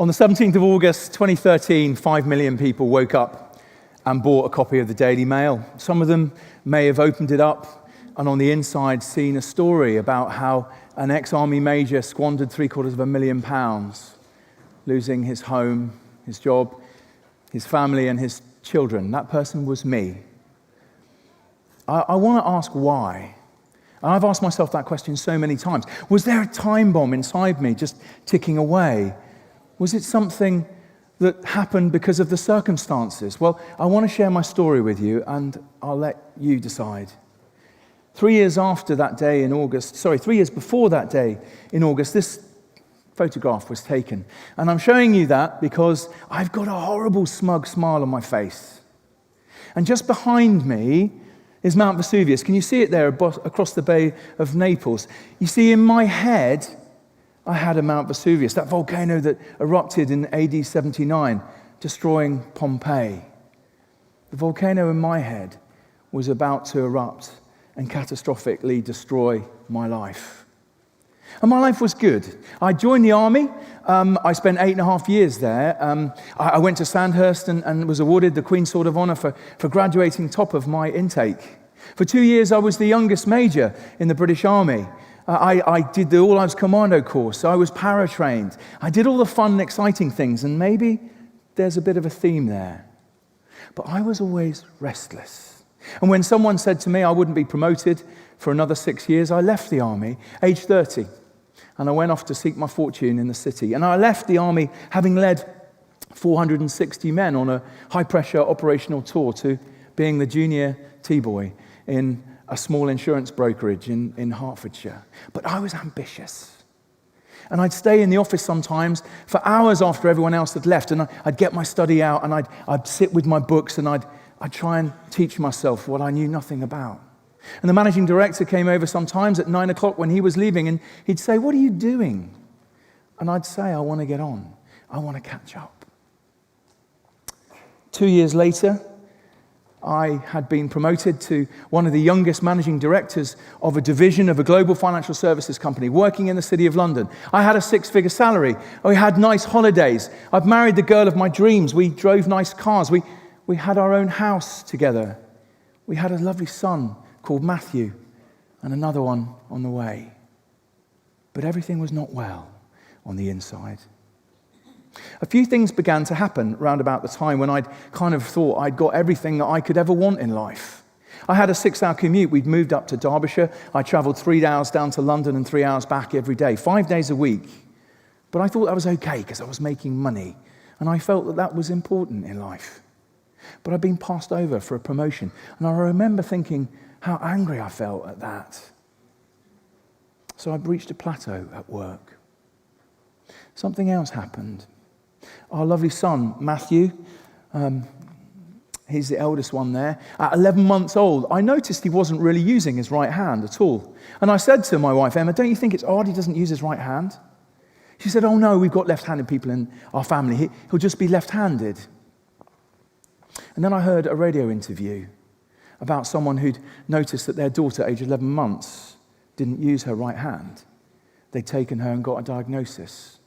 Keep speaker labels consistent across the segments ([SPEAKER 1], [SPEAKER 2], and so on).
[SPEAKER 1] On the 17th of August 2013, 5 million people woke up and bought a copy of the Daily Mail. Some of them may have opened it up and on the inside seen a story about how an ex-army major squandered £750,000, losing his home, his job, his family and his children. That person was me. I want to ask why. And I've asked myself that question so many times. Was there a time bomb inside me just ticking away? Was it something that happened because of the circumstances? Well, I want to share my story with you, and I'll let you decide. 3 years before that day in August, this photograph was taken. And I'm showing you that because I've got a horrible smug smile on my face. And just behind me is Mount Vesuvius. Can you see it there across the Bay of Naples? You see, in my head, I had a Mount Vesuvius, that volcano that erupted in AD 79, destroying Pompeii. The volcano in my head was about to erupt and catastrophically destroy my life. And my life was good. I joined the army. I spent 8.5 years there. I went to Sandhurst and was awarded the Queen's Sword of Honour for graduating top of my intake. For 2 years, I was the youngest major in the British Army. I did the All-Lives Commando course. I was para-trained. I did all the fun and exciting things, and maybe there's a bit of a theme there. But I was always restless. And when someone said to me I wouldn't be promoted for another 6 years, I left the army, age 30, and I went off to seek my fortune in the city. And I left the army having led 460 men on a high-pressure operational tour to being the junior T-boy in a small insurance brokerage in Hertfordshire. But I was ambitious. And I'd stay in the office sometimes for hours after everyone else had left, and I'd get my study out, and I'd sit with my books, and I'd try and teach myself what I knew nothing about. And the managing director came over sometimes at 9 o'clock when he was leaving, and he'd say, "What are you doing?" And I'd say, "I want to get on. I want to catch up." 2 years later, I had been promoted to one of the youngest managing directors of a division of a global financial services company working in the City of London. I had a 6-figure salary. We had nice holidays. I'd married the girl of my dreams. We drove nice cars. We had our own house together. We had a lovely son called Matthew and another one on the way. But everything was not well on the inside. A few things began to happen round about the time when I'd kind of thought I'd got everything that I could ever want in life. I had a 6-hour commute. We'd moved up to Derbyshire. I travelled 3 hours down to London and 3 hours back every day, 5 days a week. But I thought that was okay because I was making money, and I felt that that was important in life. But I'd been passed over for a promotion, and I remember thinking how angry I felt at that. So I reached a plateau at work. Something else happened. Our lovely son, Matthew, he's the eldest one there. At 11 months old, I noticed he wasn't really using his right hand at all. And I said to my wife, Emma, don't you think it's odd he doesn't use his right hand? She said, oh no, we've got left-handed people in our family. He'll just be left-handed. And then I heard a radio interview about someone who'd noticed that their daughter, aged 11 months, didn't use her right hand. They'd taken her and got a diagnosis.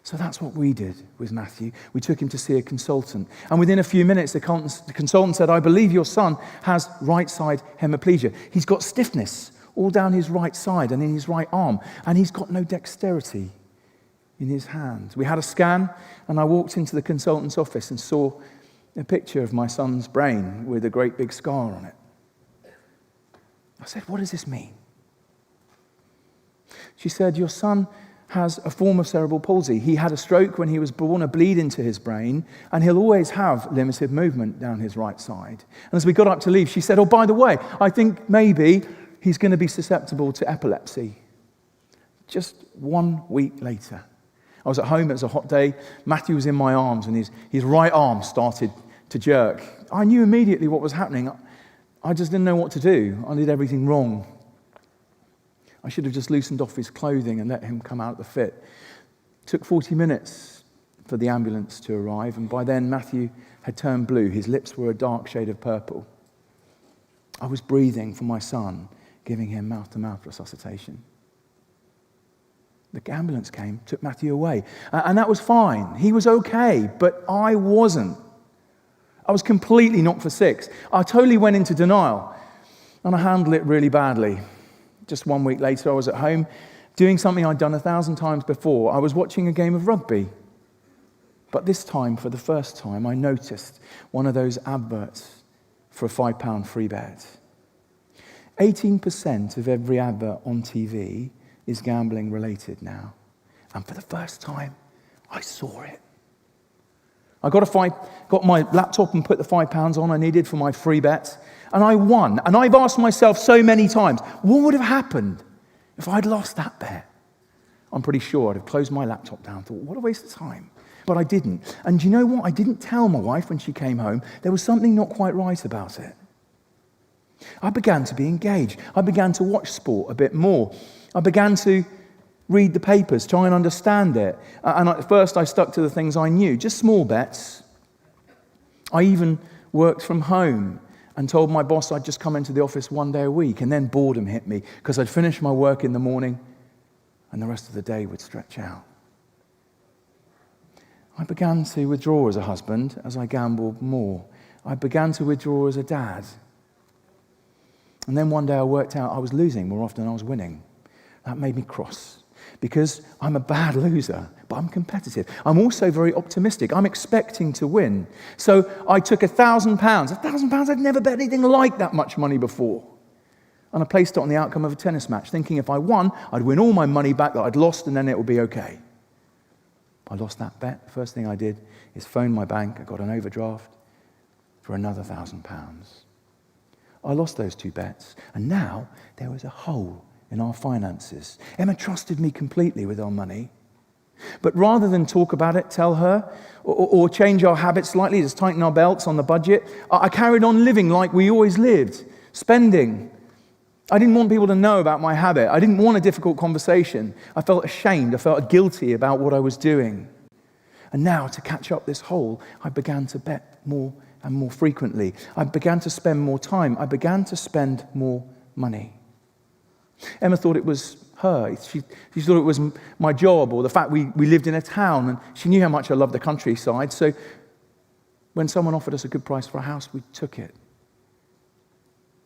[SPEAKER 1] So that's what we did with Matthew. We took him to see a consultant. And within a few minutes, the consultant said, I believe your son has right side hemiplegia. He's got stiffness all down his right side and in his right arm. And he's got no dexterity in his hand. We had a scan, and I walked into the consultant's office and saw a picture of my son's brain with a great big scar on it. I said, what does this mean? She said, your son has a form of cerebral palsy. He had a stroke when he was born, a bleed into his brain, and he'll always have limited movement down his right side. And as we got up to leave, she said, oh, by the way, I think maybe he's going to be susceptible to epilepsy. Just 1 week later, I was at home, it was a hot day, Matthew was in my arms, and his right arm started to jerk. I knew immediately what was happening. I just didn't know what to do. I did everything wrong. I should have just loosened off his clothing and let him come out of the fit. It took 40 minutes for the ambulance to arrive, and by then Matthew had turned blue. His lips were a dark shade of purple. I was breathing for my son, giving him mouth-to-mouth resuscitation. The ambulance came, took Matthew away. And that was fine. He was okay, but I wasn't. I was completely knocked for six. I totally went into denial, and I handled it really badly. Just 1 week later, I was at home doing something I'd done 1,000 times before. I was watching a game of rugby. But this time, for the first time, I noticed one of those adverts for a £5 free bet. 18% of every advert on TV is gambling related now. And for the first time, I saw it. I got my laptop and put the £5 on I needed for my free bet, and I won. And I've asked myself so many times, what would have happened if I'd lost that bet? I'm pretty sure I'd have closed my laptop down and thought, what a waste of time. But I didn't. And do you know what? I didn't tell my wife when she came home. There was something not quite right about it. I began to be engaged. I began to watch sport a bit more. I began to read the papers, try and understand it. And at first I stuck to the things I knew, just small bets. I even worked from home and told my boss I'd just come into the office 1 day a week, and then boredom hit me because I'd finished my work in the morning and the rest of the day would stretch out. I began to withdraw as a husband as I gambled more. I began to withdraw as a dad. And then one day I worked out I was losing more often than I was winning. That made me cross because I'm a bad loser, but I'm competitive. I'm also very optimistic. I'm expecting to win. So I took £1,000. £1,000, I'd never bet anything like that much money before. And I placed it on the outcome of a tennis match, thinking if I won, I'd win all my money back that I'd lost, and then it would be okay. I lost that bet. The first thing I did is phone my bank. I got an overdraft for another £1,000. I lost those two bets, and now there was a hole in our finances. Emma trusted me completely with our money. But rather than talk about it, tell her, or change our habits slightly, just tighten our belts on the budget, I carried on living like we always lived, spending. I didn't want people to know about my habit. I didn't want a difficult conversation. I felt ashamed. I felt guilty about what I was doing. And now, to catch up this hole, I began to bet more and more frequently. I began to spend more time. I began to spend more money. Emma thought it was her. She thought it was my job, or the fact we lived in a town, and she knew how much I loved the countryside. So when someone offered us a good price for a house, we took it.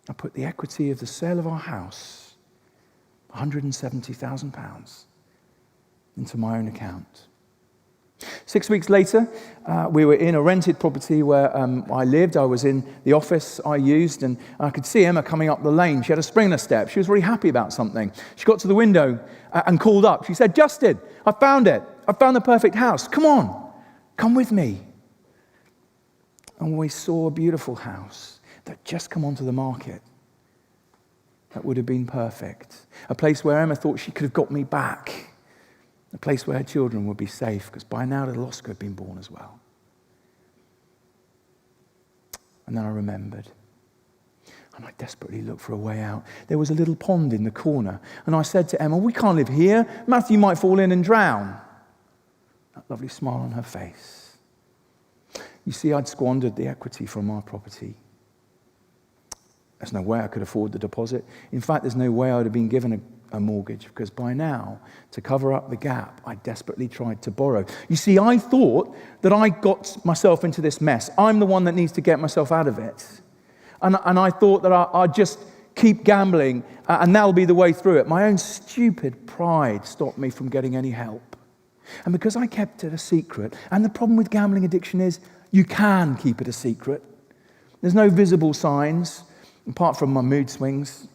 [SPEAKER 1] I put the equity of the sale of our house, £170,000, into my own account. 6 weeks later, we were in a rented property where I lived. I was in the office I used, and I could see Emma coming up the lane. She had a spring in her step. She was very happy about something. She got to the window and called up. She said, "Justin, I found it. I found the perfect house. Come on, come with me." And we saw a beautiful house that just come onto the market. That would have been perfect. A place where Emma thought she could have got me back. A place where her children would be safe, because by now little Oscar had been born as well. And then I remembered. And I desperately looked for a way out. There was a little pond in the corner. And I said to Emma, "We can't live here. Matthew might fall in and drown." That lovely smile on her face. You see, I'd squandered the equity from our property. There's no way I could afford the deposit. In fact, there's no way I would have been given a mortgage, because by now, to cover up the gap, I desperately tried to borrow. You see, I thought that I got myself into this mess. I'm the one that needs to get myself out of it. And I thought that I'd just keep gambling, and that'll be the way through it. My own stupid pride stopped me from getting any help. And because I kept it a secret, and the problem with gambling addiction is you can keep it a secret. There's no visible signs. Apart from my mood swings,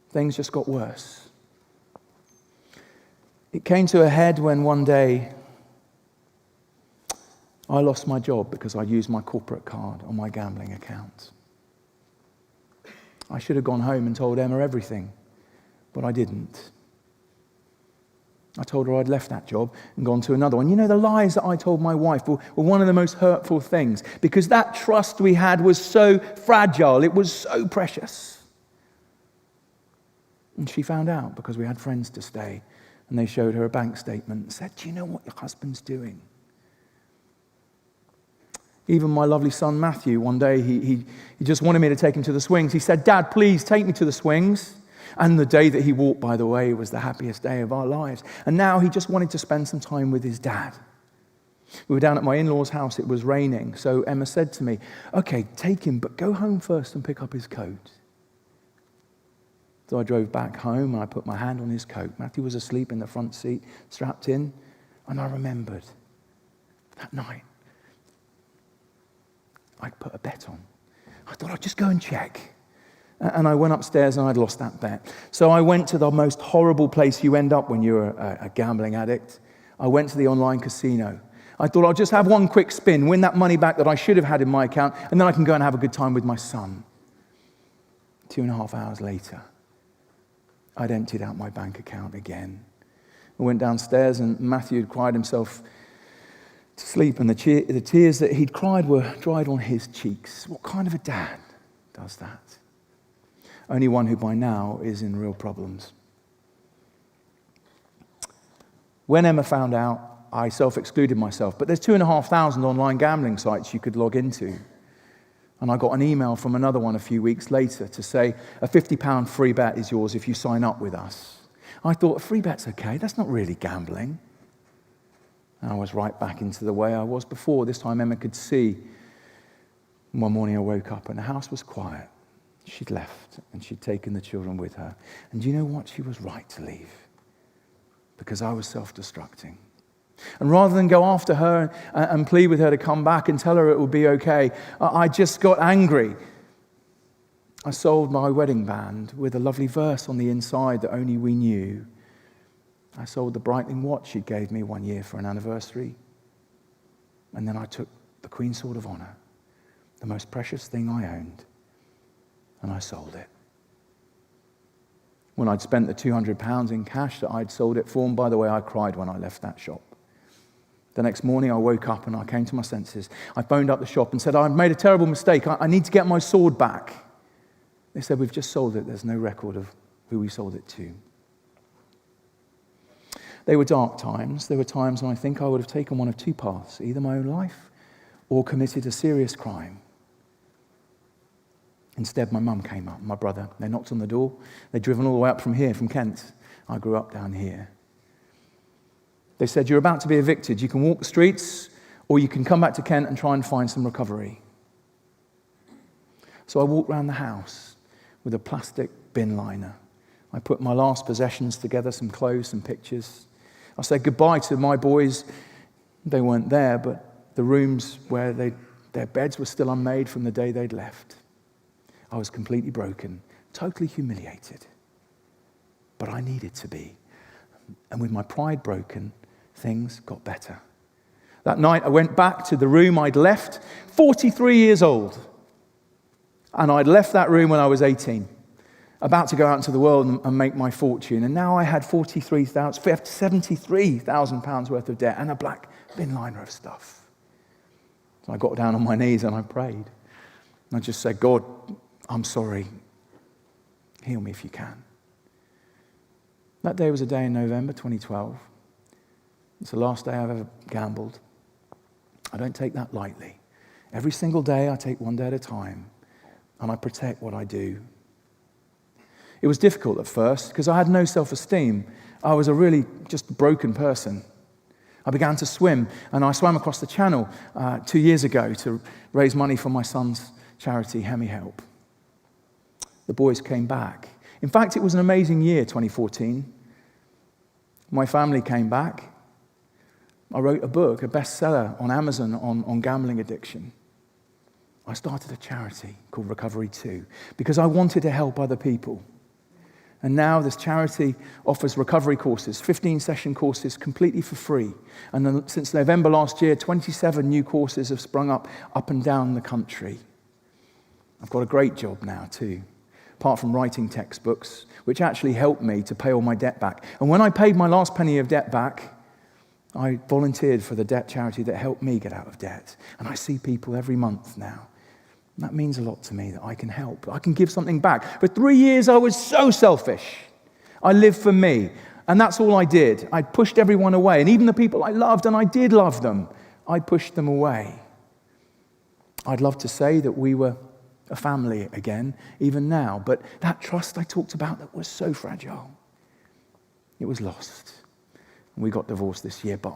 [SPEAKER 1] things just got worse. It came to a head when one day I lost my job because I used my corporate card on my gambling account. I should have gone home and told Emma everything, but I didn't. I told her I'd left that job and gone to another one. You know, the lies that I told my wife were one of the most hurtful things, because that trust we had was so fragile. It was so precious. And she found out because we had friends to stay, and they showed her a bank statement and said, "Do you know what your husband's doing?" Even my lovely son Matthew, one day he just wanted me to take him to the swings. He said, "Dad, please take me to the swings." And the day that he walked, by the way, was the happiest day of our lives. And now he just wanted to spend some time with his dad. We were down at my in-laws' house. It was raining. So Emma said to me, okay, take him, but go home first and pick up his coat. So I drove back home and I put my hand on his coat. Matthew was asleep in the front seat, strapped in. And I remembered that night, I'd put a bet on. I thought I'd just go and check. And I went upstairs and I'd lost that bet. So I went to the most horrible place you end up when you're a gambling addict. I went to the online casino. I thought I'll just have one quick spin, win that money back that I should have had in my account, and then I can go and have a good time with my son. 2.5 hours later, I'd emptied out my bank account again. I went downstairs and Matthew had cried himself to sleep, and the tears that he'd cried were dried on his cheeks. What kind of a dad does that? Only one who by now is in real problems. When Emma found out, I self-excluded myself. But there's 2,500 online gambling sites you could log into. And I got an email from another one a few weeks later to say, a £50 free bet is yours if you sign up with us. I thought, a free bet's okay, that's not really gambling. And I was right back into the way I was before. This time Emma could see. One morning I woke up and the house was quiet. She'd left and she'd taken the children with her. And do you know what? She was right to leave. Because I was self-destructing. And rather than go after her and plead with her to come back and tell her it would be okay, I just got angry. I sold my wedding band with a lovely verse on the inside that only we knew. I sold the Breitling watch she gave me 1 year for an anniversary. And then I took the Queen's Sword of Honor, the most precious thing I owned, and I sold it. When I'd spent the £200 in cash that I'd sold it for, and by the way, I cried when I left that shop. The next morning I woke up and I came to my senses. I phoned up the shop and said, I've made a terrible mistake. I need to get my sword back. They said, we've just sold it. There's no record of who we sold it to. They were dark times. There were times when I think I would have taken one of two paths, either my own life or committed a serious crime. Instead, my mum came up, my brother. They knocked on the door. They'd driven all the way up from here, from Kent. I grew up down here. They said, you're about to be evicted. You can walk the streets, or you can come back to Kent and try and find some recovery. So I walked around the house with a plastic bin liner. I put my last possessions together, some clothes, some pictures. I said goodbye to my boys. They weren't there, but the rooms where their beds were still unmade from the day they'd left. I was completely broken, totally humiliated. But I needed to be. And with my pride broken, things got better. That night I went back to the room I'd left, 43 years old. And I'd left that room when I was 18, about to go out into the world and make my fortune. And now I had £73,000 worth of debt and a black bin liner of stuff. So I got down on my knees and I prayed. And I just said, God, I'm sorry. Heal me if you can. That day was a day in November 2012. It's the last day I've ever gambled. I don't take that lightly. Every single day I take one day at a time, and I protect what I do. It was difficult at first because I had no self-esteem. I was a really just broken person. I began to swim, and I swam across the channel 2 years ago to raise money for my son's charity, Hemi Help. The boys came back. In fact, it was an amazing year, 2014. My family came back. I wrote a book, a bestseller on Amazon on gambling addiction. I started a charity called Recovery 2 because I wanted to help other people. And now this charity offers recovery courses, 15-session courses completely for free. And then since November last year, 27 new courses have sprung up and down the country. I've got a great job now too, apart from writing textbooks, which actually helped me to pay all my debt back. And when I paid my last penny of debt back, I volunteered for the debt charity that helped me get out of debt. And I see people every month now. And that means a lot to me that I can help. I can give something back. For 3 years, I was so selfish. I lived for me. And that's all I did. I pushed everyone away. And even the people I loved, and I did love them, I pushed them away. I'd love to say that we were a family again, even now. But that trust I talked about that was so fragile, it was lost. We got divorced this year, but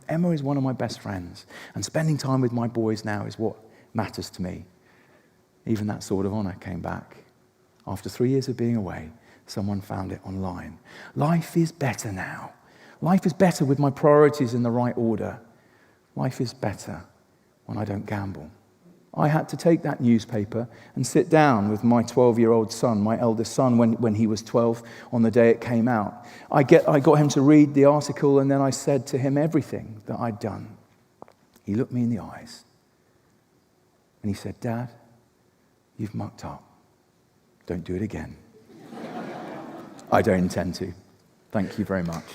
[SPEAKER 1] Emma is one of my best friends, and spending time with my boys now is what matters to me. Even that sword of honor came back. After 3 years of being away, someone found it online. Life is better now. Life is better with my priorities in the right order. Life is better when I don't gamble. I had to take that newspaper and sit down with my 12-year-old son, my eldest son, when he was 12, on the day it came out. I got him to read the article, and then I said to him everything that I'd done. He looked me in the eyes, and he said, "Dad, you've mucked up. Don't do it again." I don't intend to. Thank you very much.